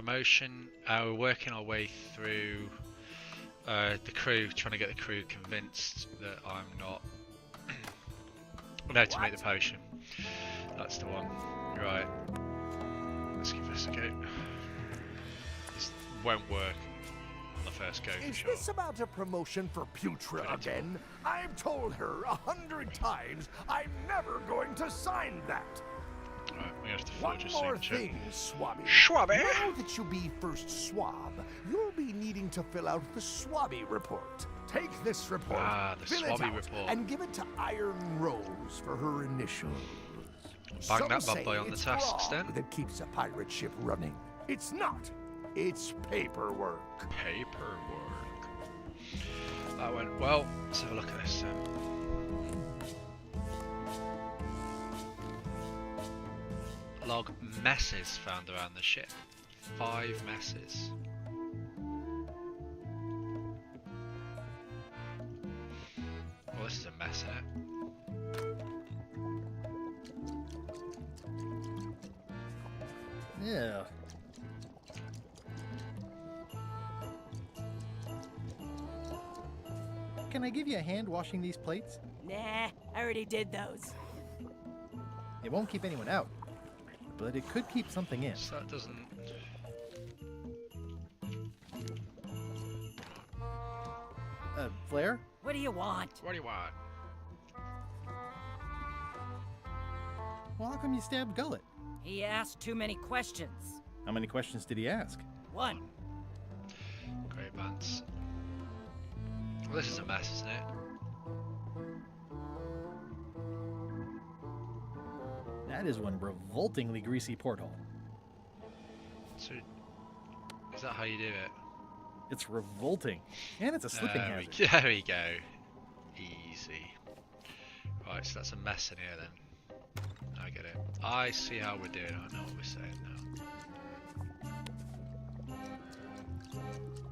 promotion. We're working our way through the crew, trying to get the crew convinced that I'm not. No, to make the potion. That's the one. Right. Let's give this a go. This won't work on the first go. Is sure. this about a promotion for Pt4 again? I've told her 100 times I'm never going to sign that. Right, we have to One forge a more signature. thing, Swabby. Swabby! Now that you'll be first swab, you'll be needing to fill out the Swabby report. Take this report, The fill it Swabby out, report. and give it to Iron Rose for her initials. Bang Some that bad say boy on the it's tasks, grog then. that keeps a pirate ship running. It's not. It's paperwork. Paperwork. That went well. Let's have a look at this. Log messes found around the ship. 5 messes. Well, this is a mess here. Yeah. Can I give you a hand washing these plates? Nah, I already did those. It won't keep anyone out, but it could keep something in. So that doesn't. Flair? What do you want? What do you want? Well, how come you stabbed Gullet? He asked too many questions. How many questions did he ask? 1. Great bands. Well, this is a mess, isn't it? That is one revoltingly greasy porthole. So, is that how you do it? It's revolting. And it's a slipping hazard. There we go. Easy. Right, so that's a mess in here then. I get it. I see how we're doing. I know what we're saying now.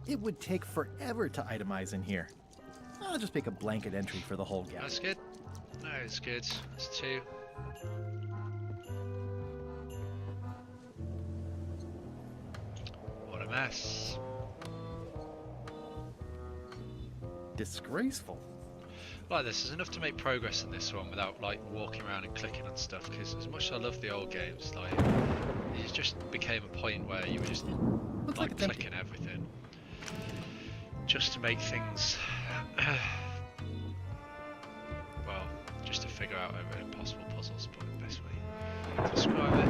It would take forever to itemize in here. I'll just make a blanket entry for the whole gap. That's good. No, it's good. It's 2. What a mess. Disgraceful. Like this is enough to make progress in this one without like walking around and clicking on stuff, because as much as I love the old games, like it just became a point where you were just Looks like like it's empty. clicking everything just to make things well, just to figure out over impossible puzzles. But the best way to describe it,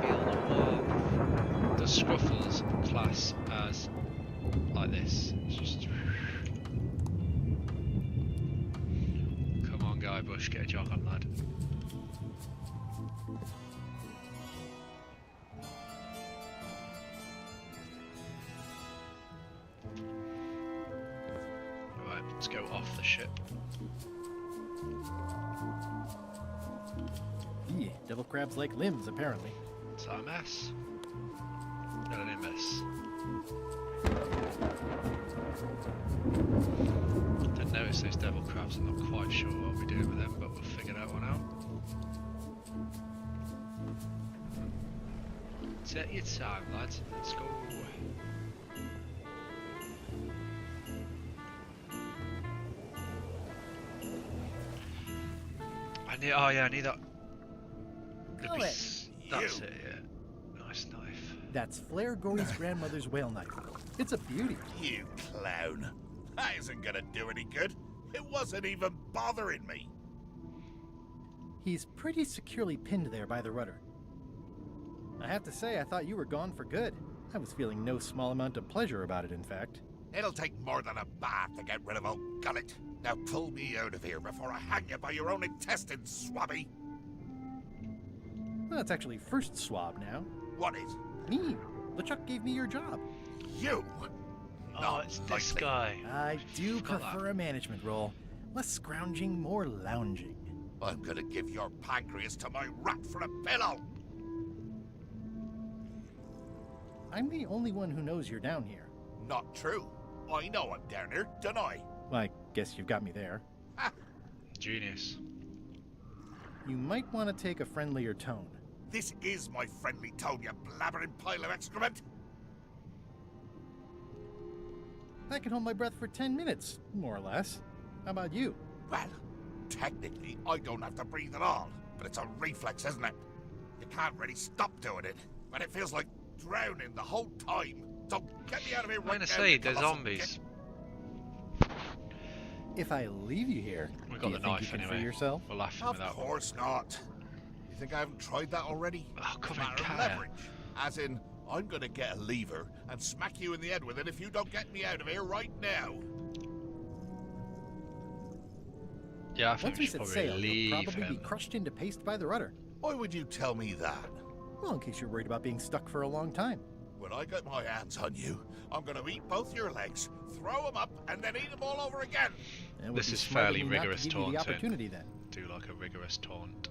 feel the warmth. The Scruffles class as like this. It's just come on, Guybrush, get a jog on, lad. Right, let's go off the ship. Yeah, devil crabs like limbs, apparently. Is that a mess? Not an mess. Didn't notice those devil crabs. I'm not quite sure what we're doing with them, but we'll figure that one out. Take your time, lads. Let's go. I need. Oh yeah, I need that. That's it. Yeah. Nice knife. That's Flair Gory's grandmother's whale knife. It's a beauty. You clown. That isn't gonna do any good. It wasn't even bothering me. He's pretty securely pinned there by the rudder. I have to say, I thought you were gone for good. I was feeling no small amount of pleasure about it, in fact. It'll take more than a bath to get rid of old Gullet. Now pull me out of here before I hang you by your own intestines, Swabby. Well, that's actually first swab now. What is? Me. LeChuck gave me your job. You? Oh, Not it's this likely. guy. I do Forgot prefer a management role. Less scrounging, more lounging. I'm gonna give your pancreas to my rat for a pillow. I'm the only one who knows you're down here. Not true. I know I'm down here, don't I? Well, I guess you've got me there. Genius. You might want to take a friendlier tone. This is my friendly tone, you blabbering pile of excrement. I can hold my breath for 10 minutes, more or less. How about you? Well, technically, I don't have to breathe at all, but it's a reflex, isn't it? You can't really stop doing it, but it feels like drowning the whole time. So get me out of here I'm right gonna now. say you they're colossal zombies. If I leave you here, We do got you the think you knife can anyway. free yourself? We're laughing Of with that one. course not. You think I haven't tried that already? Oh, It's a come on, matter of Kaya. leverage. As in, I'm gonna get a lever and smack you in the head with it if you don't get me out of here right now. Yeah, I think Once we we should set probably sail, you'll leave probably be him. crushed into paste by the rudder. Why would you tell me that? Well, in case you're worried about being stuck for a long time. When I get my hands on you, I'm gonna eat both your legs, throw them up, and then eat them all over again. And it would This be is smart of fairly me not to rigorous give you the taunting. opportunity then. Do like a rigorous taunt.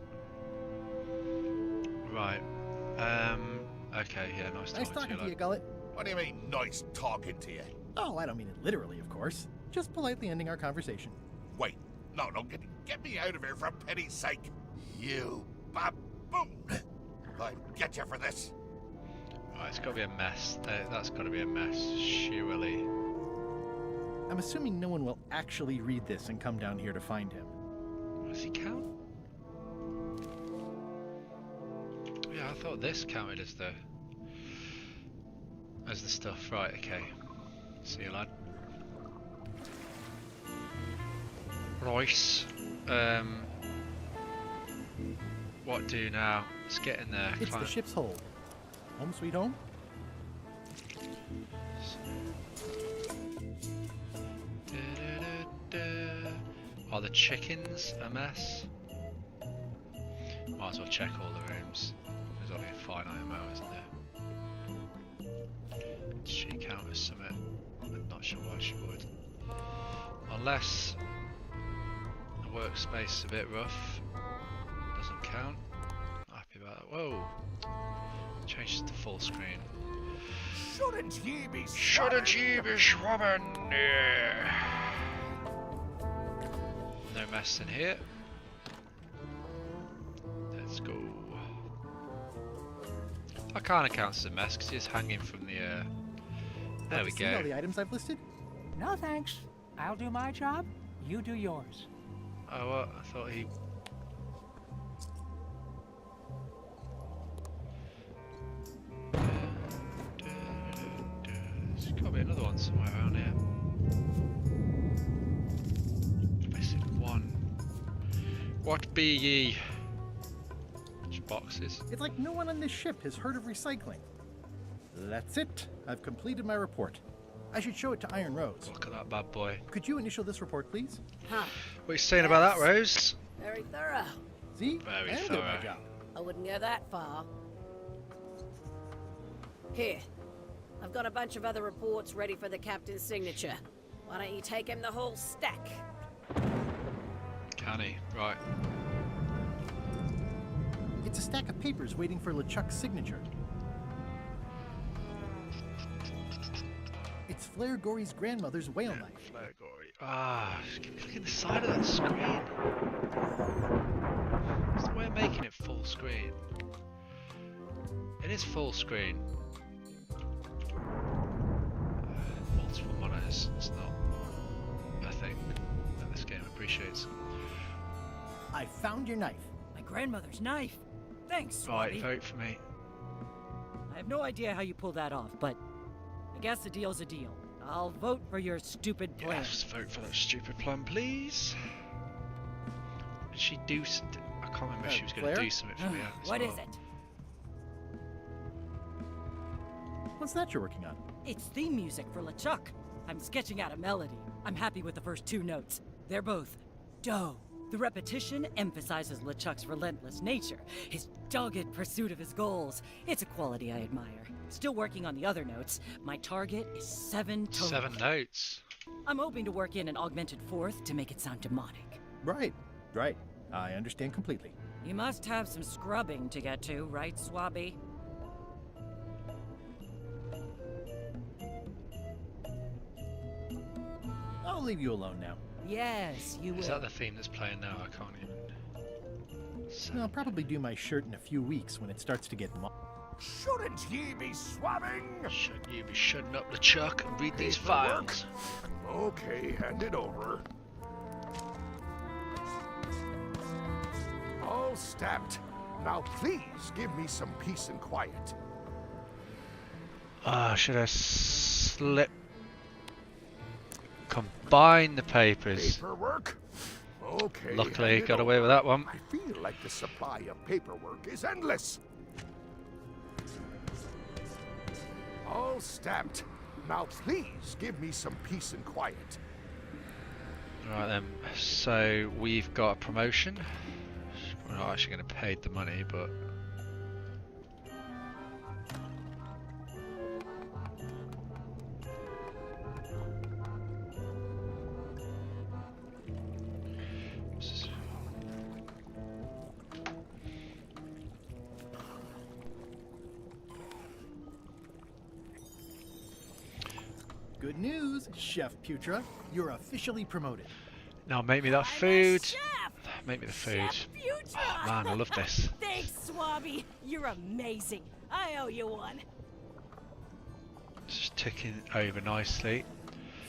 Right. Okay, yeah, nice Nice talking talking to to you, Gullet. What do you mean, nice talking to you? Oh, I don't mean it literally, of course. Just politely ending our conversation. Wait, no, get me out of here for pity's sake. You baboon! I'll get you for this. Right, it's got to be a mess. That's got to be a mess, surely. I'm assuming no one will actually read this and come down here to find him. Does he count? Yeah, I thought this counted as the stuff. Right, okay. See you, lad. Right. What do now? Let's get in there. It's the climb. ship's hold. Home sweet home? Are the chickens a mess? Might as well check all the rooms. There's only a finite amount, isn't there? Does she count as something? I'm not sure why she would. Unless the workspace is a bit rough. Doesn't count. Not happy about that. Whoa! Changes to full screen. Shouldn't ye be Shouldn't ye be swabbing? No mess in here. Let's go. That kind of counts as a mess because he's hanging from the. There Have we you seen all go. the items I've listed? No thanks. I'll do my job. You do yours. Oh, what? I thought he. There's got to be another one somewhere around here. Missing one. What be ye? Which boxes? It's like no one on this ship has heard of recycling. That's it. I've completed my report. I should show it to Iron Rose. Look at that bad boy. Could you initial this report, please? Huh. What are you saying about that, Rose? Very thorough. See? Very I am doing my thorough. job. I wouldn't go that far. Here. I've got a bunch of other reports ready for the captain's signature. Why don't you take him the whole stack? Can he? Right. It's a stack of papers waiting for LeChuck's signature. It's Flair Gory's grandmother's whale knife. Flare gory. Ah, just keep clicking the side of that screen. It's the way of making it full screen. It is full screen. Multiple monitors. It's not a thing that this game appreciates. I found your knife. My grandmother's knife. Thanks, Right, Swabby. vote for me. I have no idea how you pull that off, but I guess a deal's a deal. I'll vote for your stupid plan. Yes, vote for that stupid plan, please. Did she do? I can't remember if she was going to Claire? do something for me. as What well. is it? What's that you're working on? It's theme music for LeChuck. I'm sketching out a melody. I'm happy with the first two notes. They're both do. The repetition emphasizes LeChuck's relentless nature, his dogged pursuit of his goals. It's a quality I admire. Still working on the other notes. My target is 7 total. 7 notes. I'm hoping to work in an augmented fourth to make it sound demonic. Right. I understand completely. You must have some scrubbing to get to, right, Swabby? I'll leave you alone now. Yes, you will. Is that the theme that's playing now? I can't even. I'll probably do my shirt in a few weeks when it starts to get Shouldn't ye be swabbing? Shouldn't you be shutting up, LeChuck, and read these Paperwork? files? Okay, hand it over. All stamped. Now please give me some peace and quiet. Should I combine the papers? Paperwork? Okay. Luckily, hand it got away with over. that one. I feel like the supply of paperwork is endless. All stamped. Now please give me some peace and quiet. Right then, so we've got a promotion. We're not actually going to pay the money, but Good news, Chef Putra. You're officially promoted. now make me that I'm a food. chef! Make me the food. Chef Putra! Oh, man, I love this. Thanks, Swabby. You're amazing. I owe you one. Just ticking over nicely.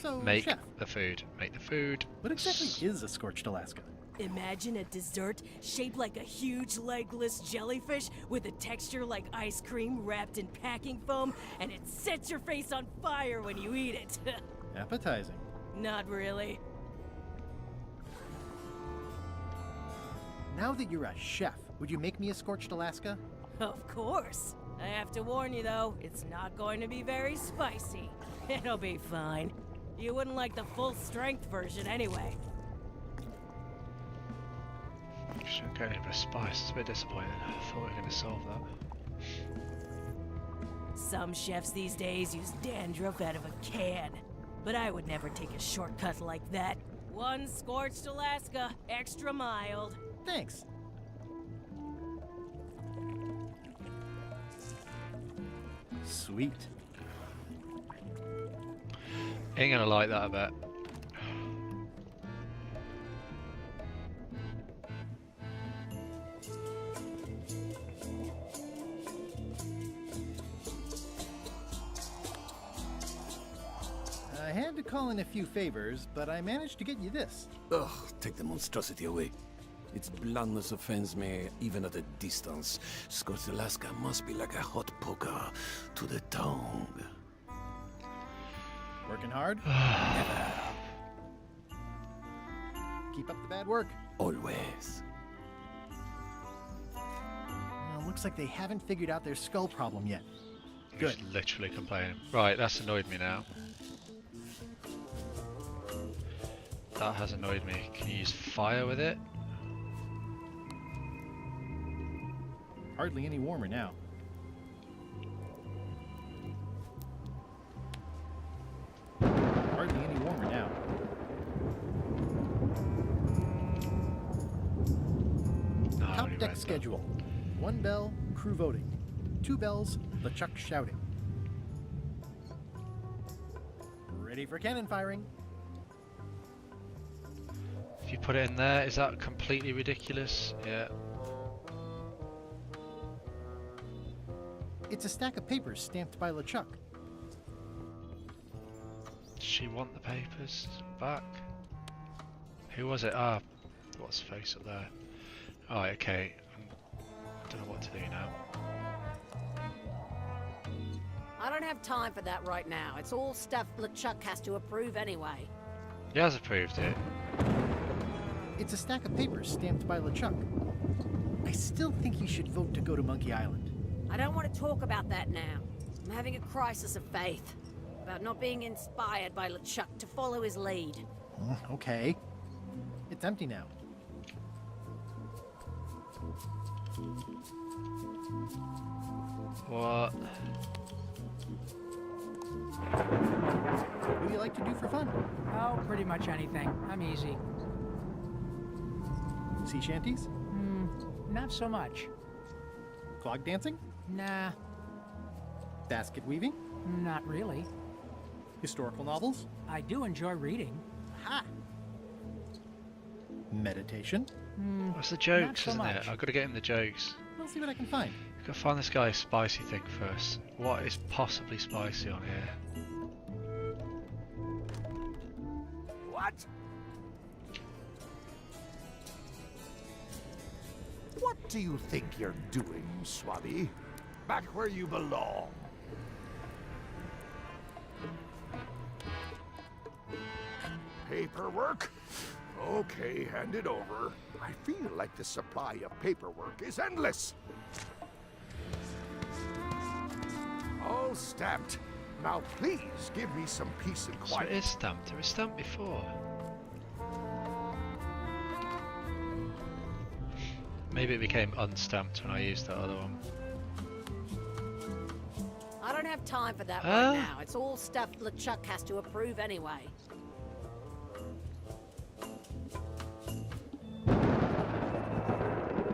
So, Make Chef, the food. Make the food. what exactly is a scorched Alaska? Imagine a dessert shaped like a huge legless jellyfish with a texture like ice cream wrapped in packing foam, and it sets your face on fire when you eat it. Appetizing. Not really. Now that you're a chef, would you make me a scorched Alaska? Of course. I have to warn you though, it's not going to be very spicy. It'll be fine. You wouldn't like the full strength version anyway. Shouldn't get any of the spice. It's a bit disappointing. I thought we were going to solve that. Some chefs these days use dandruff out of a can, but I would never take a shortcut like that. One scorched Alaska, extra mild. Thanks. Sweet. Ain't gonna like that, I bet. I had to call in a few favors, but I managed to get you this. Ugh, take the monstrosity away. Its blandness offends me, even at a distance. Scorched Alaska must be like a hot poker to the tongue. Working hard? Keep up the bad work. Always. Well, looks like they haven't figured out their skull problem yet. Good. Just literally complaining. Right, that's annoyed me now. That has annoyed me. Can you use fire with it? Hardly any warmer now. Hardly any warmer now. No, I Top already deck read that. schedule. 1 bell, crew voting. 2 bells, LeChucks shouting. Ready for cannon firing. If you put it in there, is that completely ridiculous? Yeah. It's a stack of papers stamped by LeChuck. Does she want the papers back? Who was it? Ah, what's the face up there? Alright, okay. I don't know what to do now. I don't have time for that right now. It's all stuff LeChuck has to approve anyway. He has approved it. It's a stack of papers stamped by LeChuck. I still think you should vote to go to Mokey Island. I don't want to talk about that now. I'm having a crisis of faith. About not being inspired by LeChuck to follow his lead. Okay. It's empty now. What? What do you like to do for fun? Oh, pretty much anything. I'm easy. Sea shanties? Not so much. Clog dancing? Nah, Basket weaving? not really. Historical novels? I do enjoy reading. Ha! Meditation? What's the jokes, so isn't much. it? I've got to get him the jokes. I'll see what I can find. Gotta find this guy's spicy thing first. What is possibly spicy on here? What? What do you think you're doing, Swabby? Back where you belong. Paperwork? Okay, hand it over. I feel like the supply of paperwork is endless. All stamped. Now please give me some peace and So quiet. it is stamped. It was stamped before. Maybe it became unstamped when I used that other one. I don't have time for that right now. It's all stuff LeChuck has to approve anyway.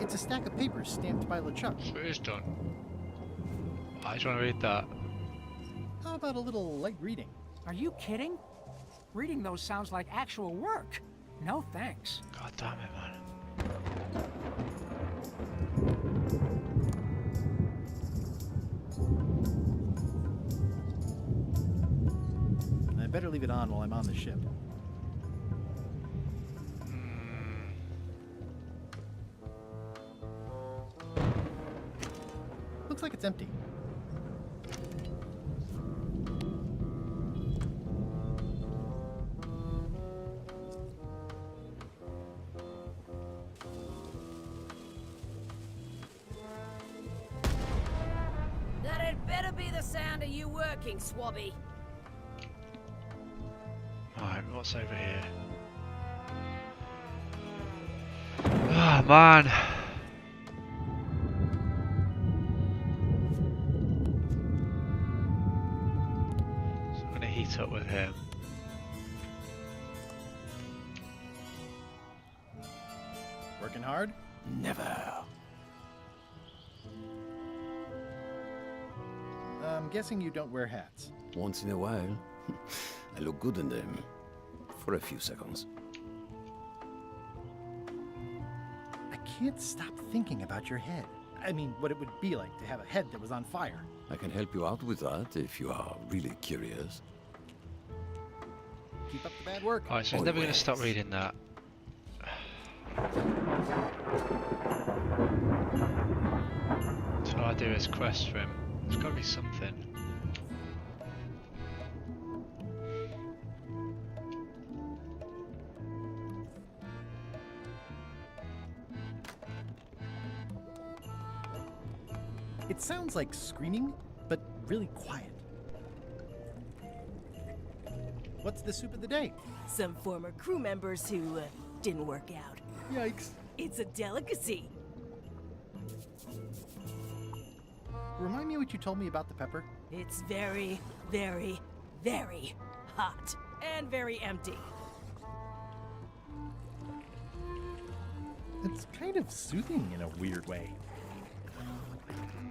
It's a stack of papers stamped by LeChucks. So it is done. I just want to read that. How about a little light reading? Are you kidding? Reading those sounds like actual work. No thanks. God damn it, man. I better leave it on while I'm on the ship. Looks like it's empty. That had better be the sound of you working, Swabby. Alright, what's over here? Ah, man. So I'm gonna heat up with him. Working hard? Never. I'm guessing you don't wear hats. Once in a while, I look good in them. For a few seconds. I can't stop thinking about your head. I mean, what it would be like to have a head that was on fire. I can help you out with that if you are really curious. Keep up the bad work. Alright, so he's never gonna stop reading that. So I do his quest for him. There's gotta be something. It sounds like screaming, but really quiet. What's the soup of the day? Some former crew members who didn't work out. Yikes. It's a delicacy. Remind me what you told me about the pepper? It's very, very, very hot and very empty. It's kind of soothing in a weird way.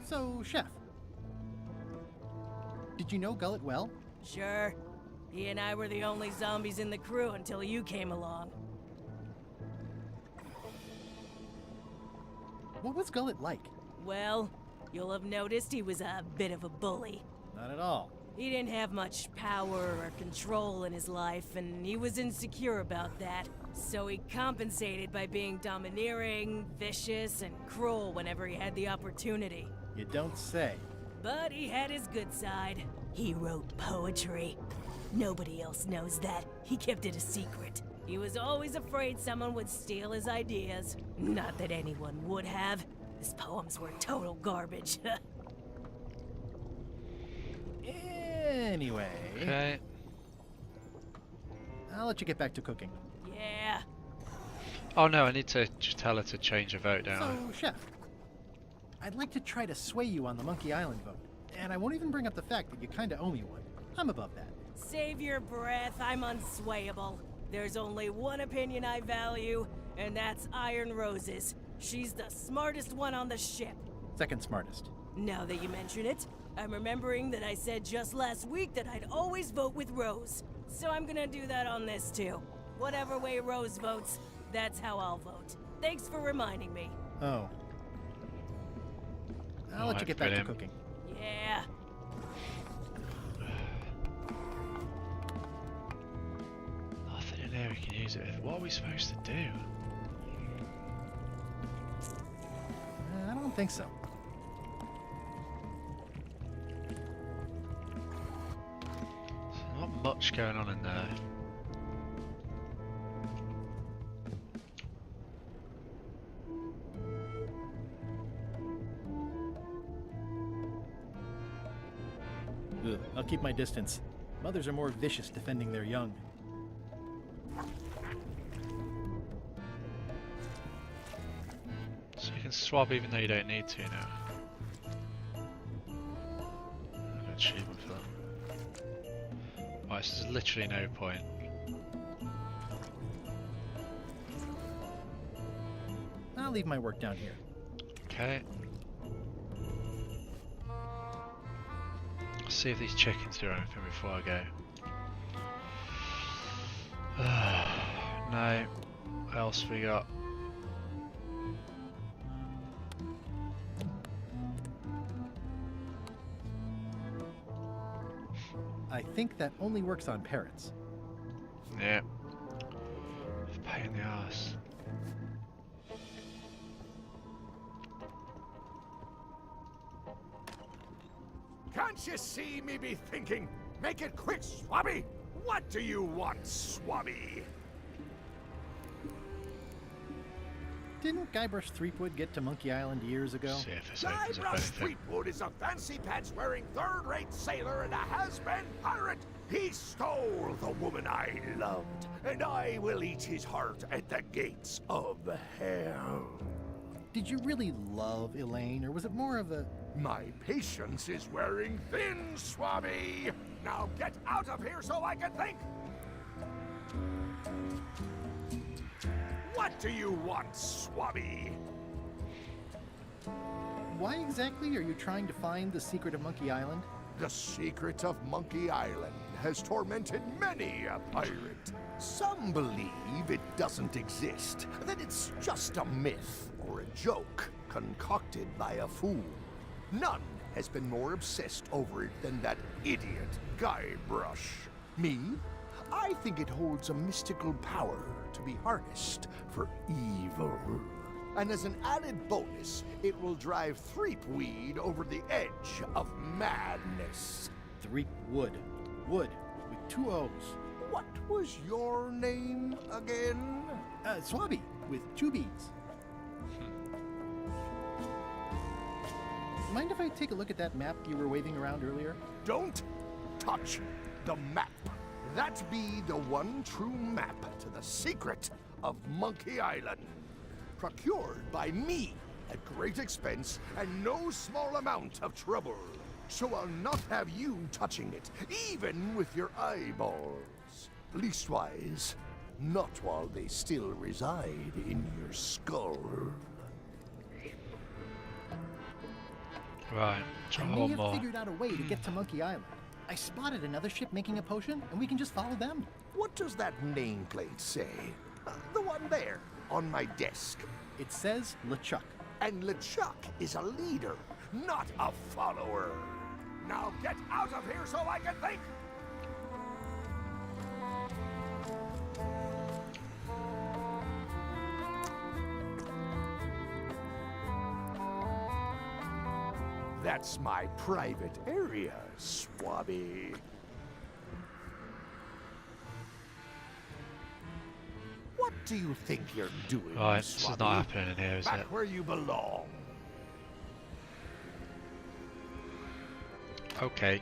So, Chef, did you know Gullet well? Sure. He and I were the only zombies in the crew until you came along. What was Gullet like? Well, you'll have noticed he was a bit of a bully. Not at all. He didn't have much power or control in his life, and he was insecure about that. So he compensated by being domineering, vicious, and cruel whenever he had the opportunity. You don't say. But he had his good side. He wrote poetry. Nobody else knows that. He kept it a secret. He was always afraid someone would steal his ideas. Not that anyone would have. His poems were total garbage. Anyway, Okay. I'll let you get back to cooking. Yeah. Oh no, I need to just tell her to change her vote down. So, Chef, I'd like to try to sway you on the Mokey Island vote. And I won't even bring up the fact that you kinda owe me one. I'm above that. Save your breath. I'm unswayable. There's only one opinion I value, and that's Iron Rose's. She's the smartest one on the ship. Second smartest. Now that you mention it, I'm remembering that I said just last week that I'd always vote with Rose. So I'm gonna do that on this too. Whatever way Rose votes, that's how I'll vote. Thanks for reminding me. Oh. I'll let you get back to brilliant. cooking. Yeah. Nothing in there we can use it with. What are we supposed to do? I don't think so. There's not much going on in there. Ugh, I'll keep my distance. Mothers are more vicious defending their young. So you can swab even though you don't need to now. An achievement for that. Right, so there's literally no point. I'll leave my work down here. Okay. See if these chickens do anything before I go. No. What else we got? I think that only works on parrots. Yeah. It's a pain in the ass. Can't you see me be thinking? Make it quick, Swabby! What do you want, Swabby? Didn't Guybrush Threepwood get to Monkey Island years ago? See if this opens up Guybrush anything. Threepwood is a fancy-pants-wearing third-rate sailor and a has-been pirate. He stole the woman I loved, and I will eat his heart at the gates of hell. Did you really love Elaine, or was it more of a... My patience is wearing thin, Swabby. Now get out of here so I can think. What do you want, Swabby? Why exactly are you trying to find the secret of Monkey Island? The secret of Monkey Island has tormented many a pirate. Some believe it doesn't exist, that it's just a myth or a joke concocted by a fool. None has been more obsessed over it than that idiot Guybrush. Me? I think it holds a mystical power to be harnessed for evil. And as an added bonus, it will drive Threepweed over the edge of madness. Threepwood. Wood, with 2 O's. What was your name again? Swabby, with 2 B's. Mind if I take a look at that map you were waving around earlier? Don't touch the map. That be the one true map to the secret of Monkey Island. Procured by me at great expense and no small amount of trouble. So I'll not have you touching it, even with your eyeballs. Leastwise, not while they still reside in your skull. Right, I try may one have more. figured out a way to get to Monkey Island. I spotted another ship making a potion, and we can just follow them. What does that nameplate say? The one there, on my desk. It says LeChuck. And LeChuck is a leader, not a follower. Now get out of here so I can think! That's my private area, Swabby. What do you think you're doing, Right, this is Swabby? not happening in here, is Back it? where you belong. Okay.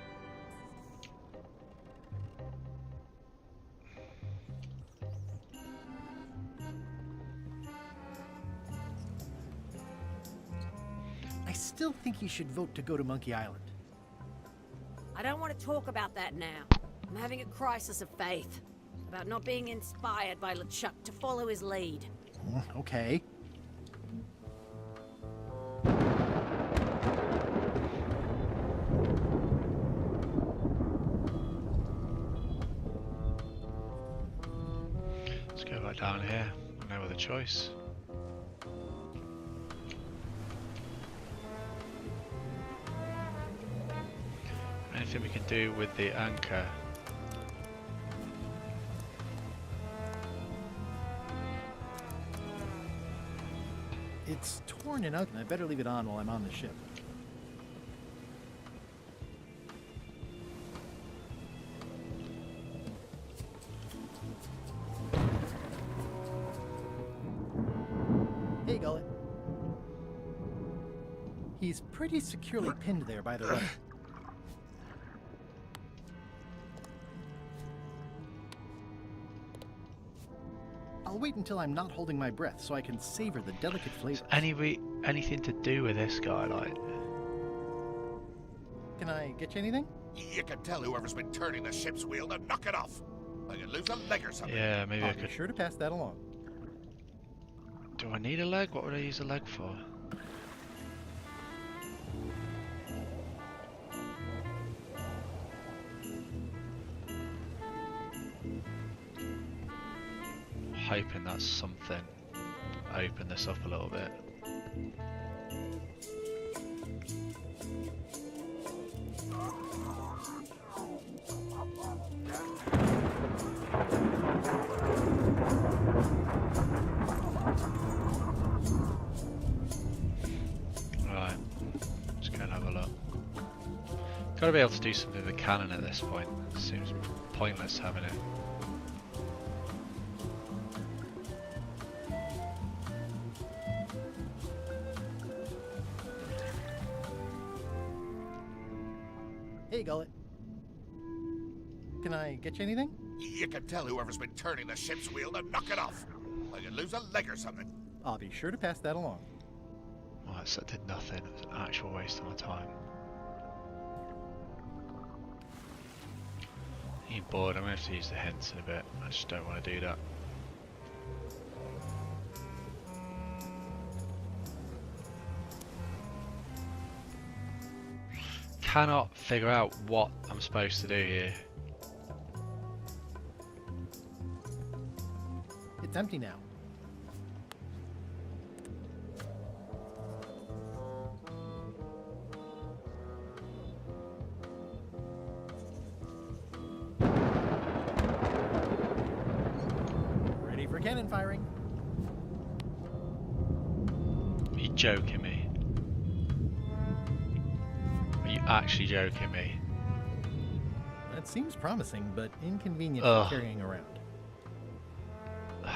I still think you should vote to go to Monkey Island. I don't want to talk about that now. I'm having a crisis of faith about not being inspired by LeChuck to follow his lead. Okay. Let's go back down here. No other choice. anything we can do with the anchor? It's torn and ugly. I better leave it on while I'm on the ship. Hey, Gullet. He's pretty securely pinned there by the rudder. I'll wait until I'm not holding my breath so I can savor the delicate flavors. Anything to do with this guy, like? Can I get you anything? You can tell whoever's been turning the ship's wheel to knock it off. I could lose a leg or something. Yeah, maybe I I'll could. be sure to pass that along. Do I need a leg? What would I use a leg for? Hoping that's something. Open this up a little bit. Right, just go and have a look. Gotta be able to do something with the cannon at this point. Seems pointless having it. Hey, Gullet. Can I get you anything? You can tell whoever's been turning the ship's wheel to knock it off. I could lose a leg or something. I'll be sure to pass that along. Right, so that did nothing. It was an actual waste of my time. I'm bored. I'm going to have to use the hints in a bit. I just don't want to do that. Cannot figure out what I'm supposed to do here. It's empty now. Ready for cannon firing. Are you joking me? Are you actually joking me? That seems promising, but inconvenient Ugh. for carrying around. I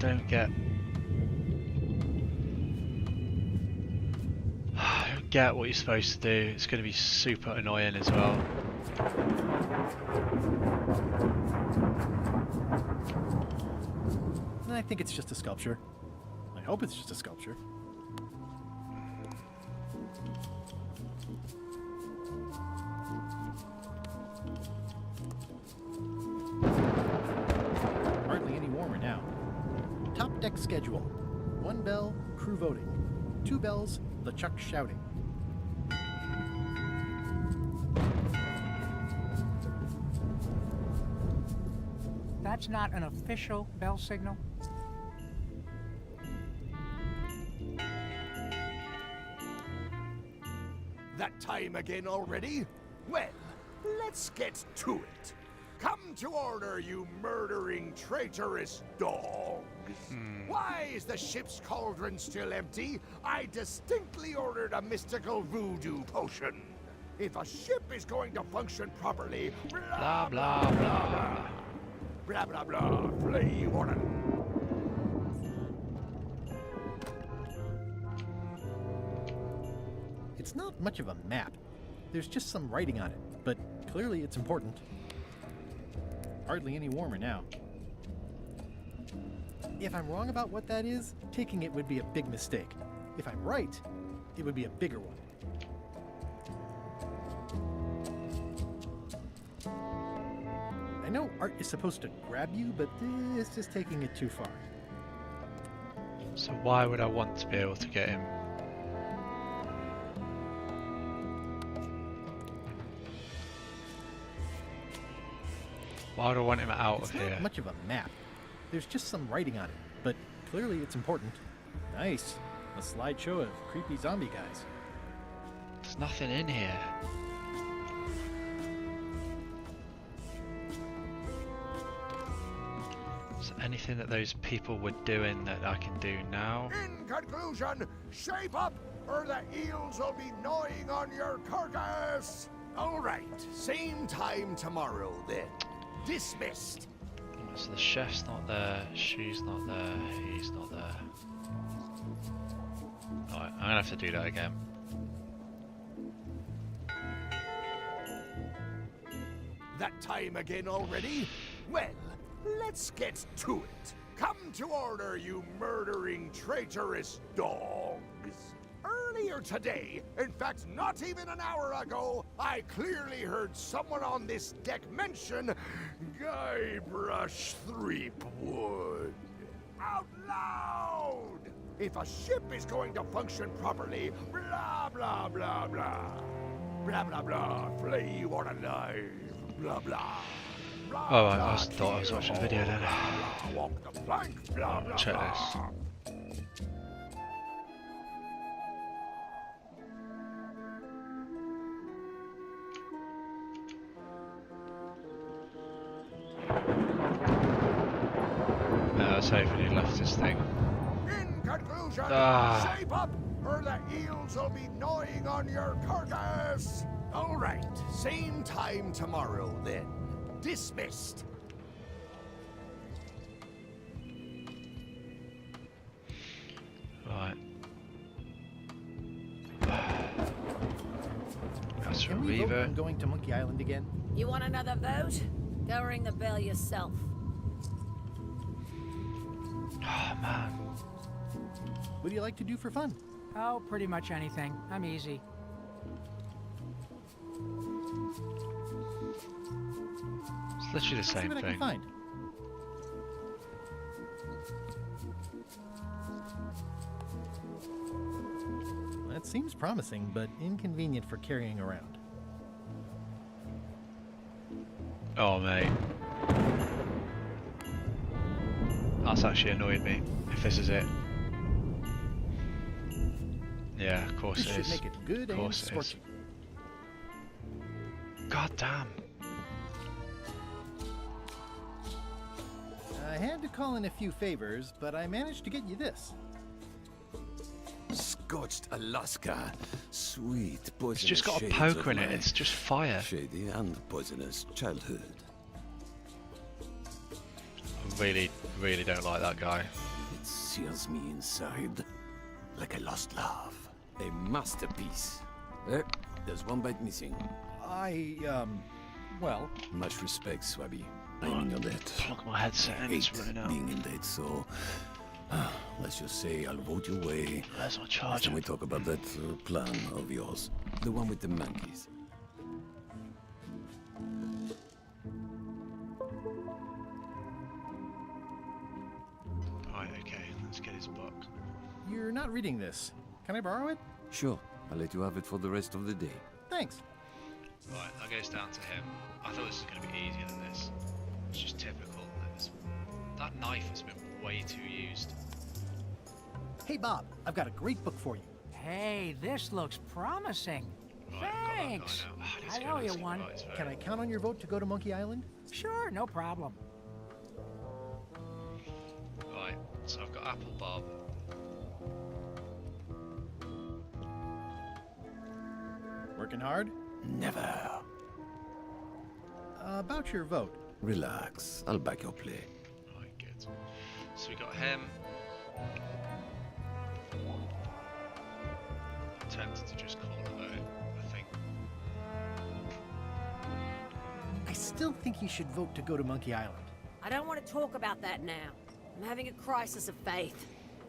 don't get what you're supposed to do. It's going to be super annoying as well. I think it's just a sculpture. I hope it's just a sculpture. Hardly any warmer now. Top deck schedule. 1 bell, crew voting. 2 bells, LeChucks shouting. That's not an official bell signal? That time again already? Well, let's get to it. Come to order, you murdering, traitorous dogs. Why is the ship's cauldron still empty? I distinctly ordered a mystical voodoo potion. If a ship is going to function properly, Blah, blah, blah. blah, blah, blah, play warning. It's not much of a map. There's just some writing on it, but clearly it's important. Hardly any warmer now. If I'm wrong about what that is, taking it would be a big mistake. If I'm right, it would be a bigger one. I know art is supposed to grab you, but this is taking it too far. So why would I want to be able to get him? Why would I want him out It's of not here? much of a map. There's just some writing on it, but clearly it's important. Nice. A slideshow of creepy zombie guys. There's nothing in here. Is there anything that those people were doing that I can do now? In conclusion, shape up or the eels will be gnawing on your carcass. All right, same time tomorrow then. Dismissed. So the chef's not there, she's not there, he's not there. Alright, I'm gonna have to do that again. That time again already? Well, let's get to it. Come to order, you murdering, traitorous dogs. Earlier today, in fact not even an hour ago, I clearly heard someone on this deck mention Guybrush Threepwood. Out loud! If a ship is going to function properly, blah blah blah blah. Blah blah blah, flay you on alive. Blah blah. Blah, Oh, I blah, thought I was watching a video then. blah, blah, walk the plank, blah, blah, Check blah. this. I was hoping he left this thing. In conclusion, Ah. shape up or the eels will be gnawing on your carcass. All right, same time tomorrow then. Dismissed. Right. That's a Can we vote reaver. on going to Monkey Island again? You want another vote? Go ring the bell yourself. Oh man. What do you like to do for fun? Oh, pretty much anything. I'm easy. It's literally the Let's see same what I can thing. find. That seems promising, but inconvenient for carrying around. Oh mate. That's actually annoyed me, if this is it. Yeah, of course This it should is. make it good Of and course it is. scorching. God damn. I had to call in a few favors, but I managed to get you this. Scorched Alaska. Sweet poisonous It's just got a shades poker of in it, my it's just fire. shady and poisonous childhood. I really, really don't like that guy. It sears me inside like a lost love. A masterpiece. There's one bite missing. Well, Much respect, Swabby. Aiming on that. Plug my headset I in, it's hate running out. being in late, so let's just say I'll vote your way. Where's my After charger? we talk about that plan of yours, the one with the monkeys. Right, okay, let's get his book. you're not reading this. Can I borrow it? Sure, I'll let you have it for the rest of the day. Thanks. Right, that goes down to him. I thought this was going to be easier than this. It's just typical. That knife has been way too used. Hey, Bob, I've got a great book for you. Hey, this looks promising. Right, I've got that guy Thanks. now. Ah, this I guy owe looks you one. right, it's very- Can I count on your vote to go to Monkey Island? Sure, no problem. Right, so I've got Apple Bob. Working hard? Never. About your vote. Relax, I'll back your play. Right, good. So we got him. I'm tempted to just call it vote, I think. I still think you should vote to go to Monkey Island. I don't want to talk about that now. I'm having a crisis of faith.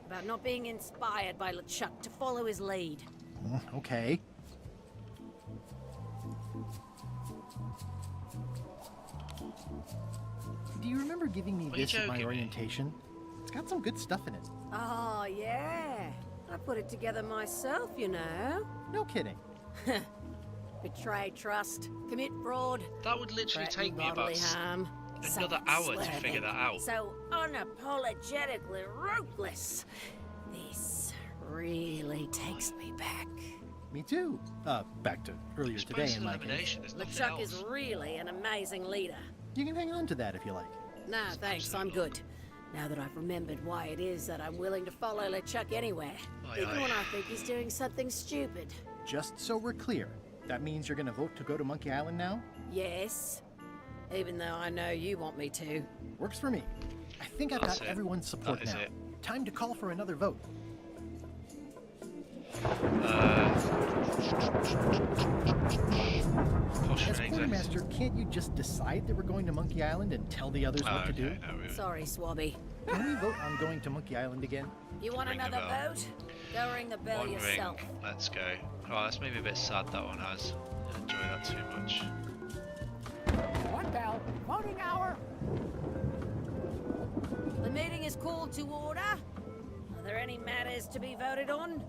About not being inspired by LeChuck to follow his lead. Okay. Do you remember giving me What are you this at my joking me? orientation? It's got some good stuff in it. Oh, yeah. I put it together myself, you know. No kidding. Betray trust, commit fraud, That would literally threaten take me about bodily harm. another hour to figure that out. So unapologetically ruthless. This really takes me back. Me too. Back to earlier It's today post in my case. elimination. There's nothing LeChuck else. is really an amazing leader. You can hang on to that if you like. No, thanks, I'm good. Now that I've remembered why it is that I'm willing to follow LeChuck anywhere, Aye, even aye. when I think he's doing something stupid. Just so we're clear, that means you're gonna vote to go to Monkey Island now? Yes, even though I know you want me to. Works for me. I think I've That's got it. everyone's support That is now. it. Time to call for another vote. Posh As for an exec. quartermaster, can't you just decide that we're going to Monkey Island and tell the others what to do? Okay, no, we Sorry, Swabby. Can we vote on going to Monkey Island again? You want Ring the another bell. vote? Go ring the bell one yourself. ring. Let's go. Oh, that's maybe a bit sad that one has. I didn't enjoy that too much. One bell. Voting hour. The meeting is called to order. Are there any matters to be voted on?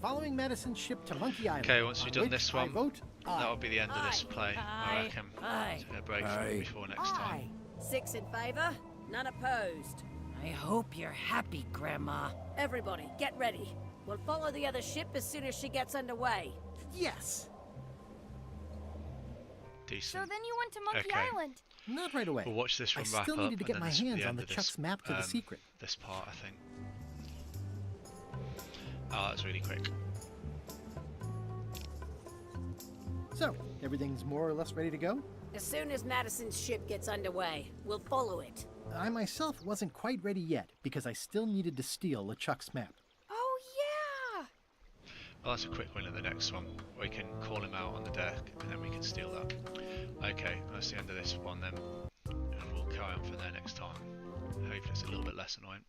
Following Madison's ship to Monkey Island. Okay, once we've on done which this I one, vote aye. that'll be the end of this Aye. play, I Aye. reckon. Aye. Take a break from Aye. it before next time. Aye. 6 in favor, none opposed. I hope you're happy, Grandma. Everybody, get ready. We'll follow the other ship as soon as she gets underway. Yes. Decent. So then you went to Monkey Okay. Island. Not right away. We'll watch this I one wrap still up, needed to and get then my this will be hands the on end the of this, Chuck's map to the secret. This part, I think. Oh, that's really quick. So, everything's more or less ready to go? As soon as Madison's ship gets underway, we'll follow it. I myself wasn't quite ready yet because I still needed to steal LeChuck's map. Oh, yeah! Well, that's a quick win at the next one. We can call him out on the deck, and then we can steal that. Okay, that's the end of this one then. And we'll carry on from there next time. Hopefully it's a little bit less annoying.